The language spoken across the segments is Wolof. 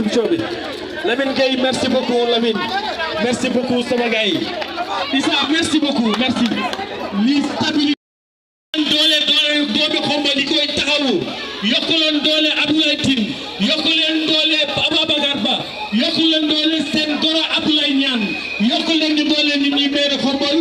bi Lamine Gueye merci beaucoup Lamine merci beaucoup sama gars yi Issa merci beaucoup merci li stabilité doole doomi Xombol yi koy taxawu yokku leen doole Abdoulaye Tine yokku leen doole Ababacar Ba yokku leen doole seen goro Abdoulaye Niane yokku leen di doole nit ñi maire Xombol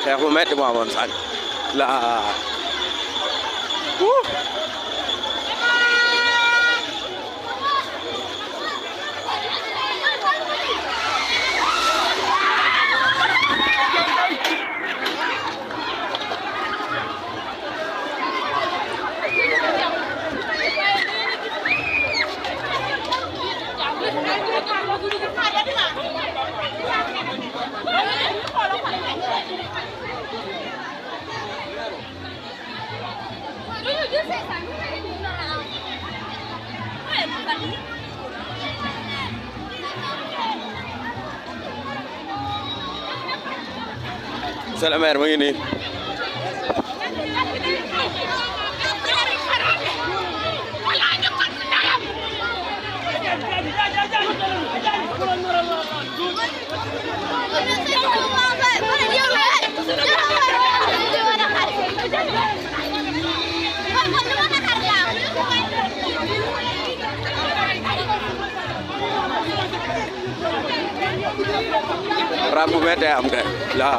xeex bu metti moo amoon sànq la Monsieur le maire mu ngi nii rab bu méttee am kay la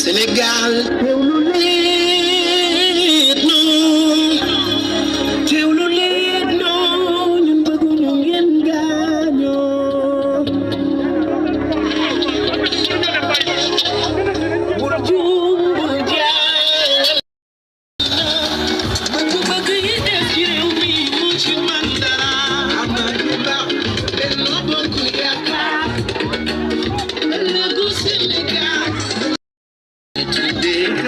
Sénégal teewlu leen ñun bëgg ñu ngeen gaañoo bul juum bul jaal bëgg yi def ci réew mi mu ci man dara Amadou Ba Benno Bokk Yaakaar ëllëgu Sénégal today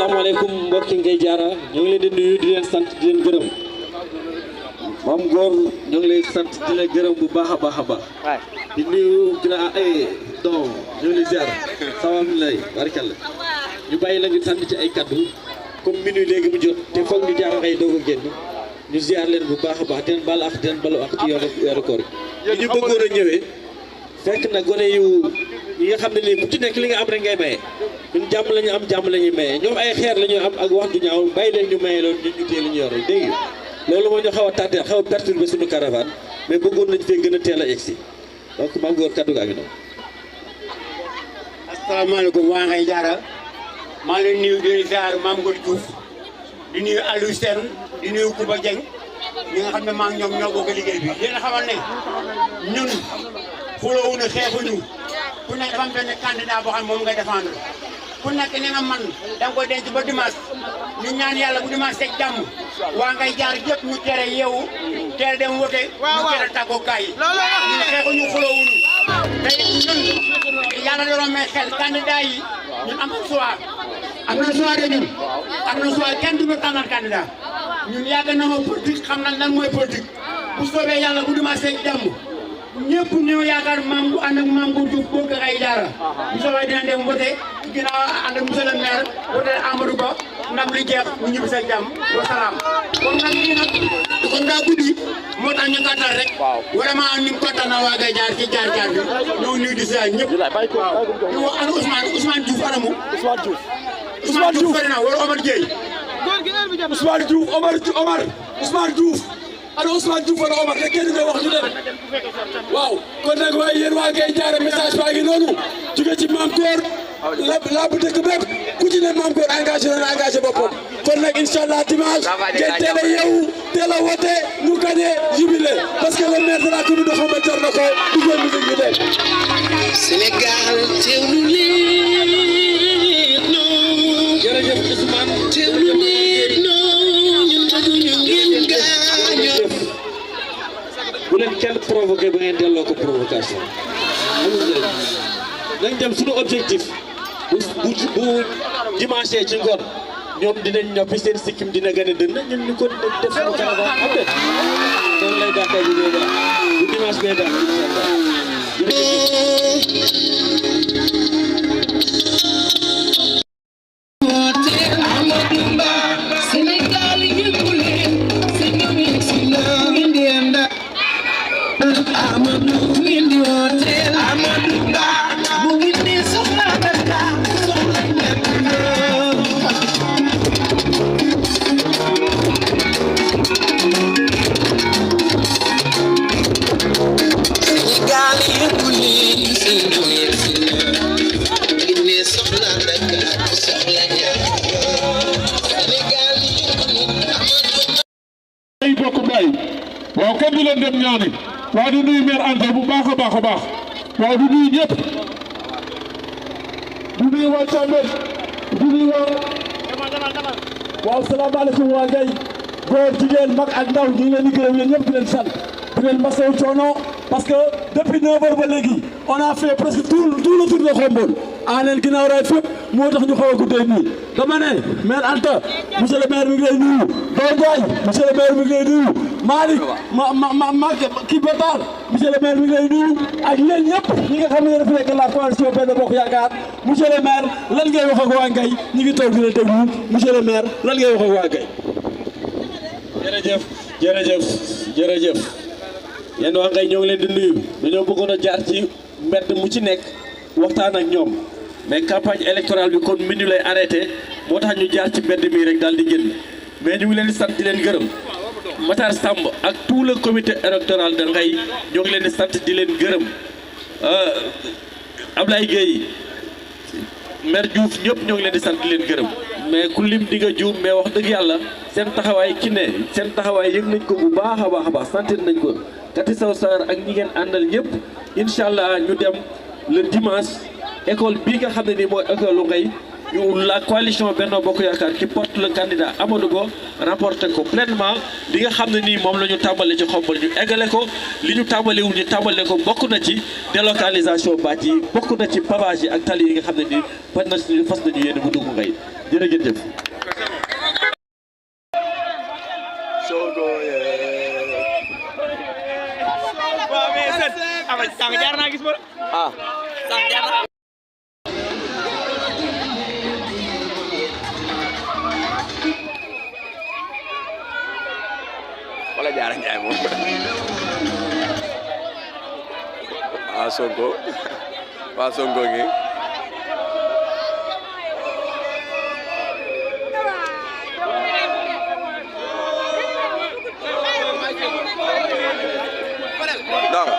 asalaamaaleykum mbokki Ngay Jaara ñoo ngi leen di nuyu di leen sant di leen gërëm Maam Góor ñoo ngi lay sant di leen gërëm bu baax a baax a baax di nuyu dina donc ñoo ngi lay ziar salaamaaley barkalla ñu bàyyi la nga sant ci ay kaddu comme minuit léegi mu jot te foog ñu jaar ngay doog a génn ñu ziar leen bu baax a baax den bal ak den balu ak ci yoonu koor gi ñu bëggoon a ñëwee fekk na gone yu yi nga xam ne nii ku ci nekk li nga am rek ngay maye ñun jàmm la ñu am jàmm la ñuy maye ñoom ay xeer la ñu am ak wax du ñaaw bàyyi leen ñu maye loolu ñu téye li ñu yor rek dégg nga loolu moo ñu xaw a tardé xaw a perturbé suñu caravane mais bëggoon nañu fee gën a teel a egsi donc Maam Góor kaddu gaa ngi noonu. asalaamaaleykum waa Ngay Jaara maa ngi leen nuyu di leen ziar Maam Góor Diouf di nuyu Aliou Sène di nuyu Kouba Dieng ñi nga xam ne maa ngi ñoom ñoo bokk liggéey bi yéen a xamal ne ñun xulóowuñu xeexuñu ku nekk dafa am benn candidat boo xam ne moom ngay défendre ku nekk li nga man da nga koy denc ba dimanche ñu ñaan yàlla bu dimanche teg jàmm waa Ngay Jaar yëpp ñu tere yeewu teel dem wote ñu tere tàggookaay yi ñun xeexuñu xulóowuñu tey ñun yàlla doon may xel candidat yi ñun am na choix de ñun am na choix kenn du ñu tànnal candidat ñun yàgg na ma politique xam nañ lan mooy politique bu soobee yàlla bu dimanche teg jàmm ñëpp ñëw yaakaar maam bu ànd ak Maam Góor Diouf bokk Ngay Jaara bu soobee dina dem wote ginnaaw ànd ak monsieur le maire wote Amadou Ba ndam li jeex ñu ñibbi sa jàmm wa salaam kon nag lii nag kon daa guddi moo tax ñu gàttal rek vraiment ni mu kontaan na waa Ngay Jaar ci jaar bi ñoo nuyu di sa ñëpp waaw ñu wax ana Ousmane Diouf anamu Ousmane Diouf fari na wala Omar Dieye Ousmane Diouf Ousmane Diouf ana Ousmane Diouf wala Omar rek kenn nga wax ñu dem waaw kon nag waaye yéen waa Ngay Jaara message baa ngi noonu jóge ci Maam Góor la bu dëkk bépp ku ci ne Maam Góor engagé na engagé boppam kon nag inchallah dimanche ngeen teel a yeewu teel a wote ñu gagné jubilé parce que le maire de la commune de Khombole jar na ko du jël musique bi dem Sénégal teewlu leen non jërëjëf Ousmane teewlu leen non ñun bëgguñu ngeen gaañoo bu leen kenn provoqué ba ngeen delloo ko provocation amul njëriñ nañ dem suñu objectif bu dimanche ci ngoon ñoom dinañ ñoppi seen sikkim dina gën a dënn ñun ñu ko def suñu caravane am de noonu lay dàqee bu dimanche bee daal Sénégal yëngu leen Sénégal si la indi anda Amadou indi hôtel Amadou Ba bu ngi ne soxla dara soxla ñett Sénégal yëngu leen Sénégal si la ngi ne soxla dara soxla ñett ay bokk mbay waaw kenn du leen dem ñaani waaw di nuyu maire Anta bu baax a baax a baax waaw di nuyu ñëpp di nuyu waa Cambérène di nuyu waaw salaamaaleykum waa Ngay góor jigéen mag ak ndaw ñu ngi leen di gërëm yéen ñëpp di leen sant di leen masawu coono parce que depuis 9 heures ba léegi on a fait presque tout le tour de Khombole aaneen ginnaaw raay fépp moo tax ñu xaw a guddee nii dama ne maire Anta monsieur le maire mi ngi lay nuyu Doy Ndiaye monsieur le maire mi ngi lay nuyu Malick kii Batar monsieur le maire mi ngi lay nuyu ak yéen ñëpp ñi nga xam ne dafa nekk la coalition Benno Bokk Yaakaar monsieur le maire lan ngay wax ak waa Ngay ñi ngi toog di la déglu monsieur le maire lan ngay wax ak waa Ngay. jërëjëf yéen waa Ngay ñoo ngi leen di nuyu dañoo bëggoon a jaar ci mbedd mu ci nekk waxtaan ak ñoom mais campagne électorale bi kon minuit lay arrêté moo tax ñu jaar ci mbedd mi rek daal di génn mais ñu ngi leen di sant di leen gërëm Matar Samb ak tout le comité électoral de Ngay ñoo ngi leen di sant di leen gërëm Ablaye Gueye maire Diouf ñëpp ñoo ngi leen di sant di leen gërëm mais ku lim di nga juum mais wax dëgg yàlla seen taxawaay ki ne seen taxawaay yëg nañ ko bu baax a baax sentir nañ ko Kati Sow Sarr ak ñi ngeen àndal ñëpp incha allah ñu dem le dimanche école bii nga xam ne nii mooy école lu Ngay la coalition Benno Bokk Yaakaar qui porte le candidat Amadou Ba remporté ko pleinement li nga xam ne nii moom la ñu tàmbale ci Khombole ñu eggale ko li ñu tàmbalewul ñu tàmbale ko bokk na ci délocalisation baat yi bokk na ci pavage yi ak tali yi nga xam ne nii fas nañu yéene bu dugg Ngay jërëjëf. Sonko waaw mais sët ama sànq jaar naa gis ma ah sànq jaar naa wala Diarra Ndiaye moom waa Sonko ngi donc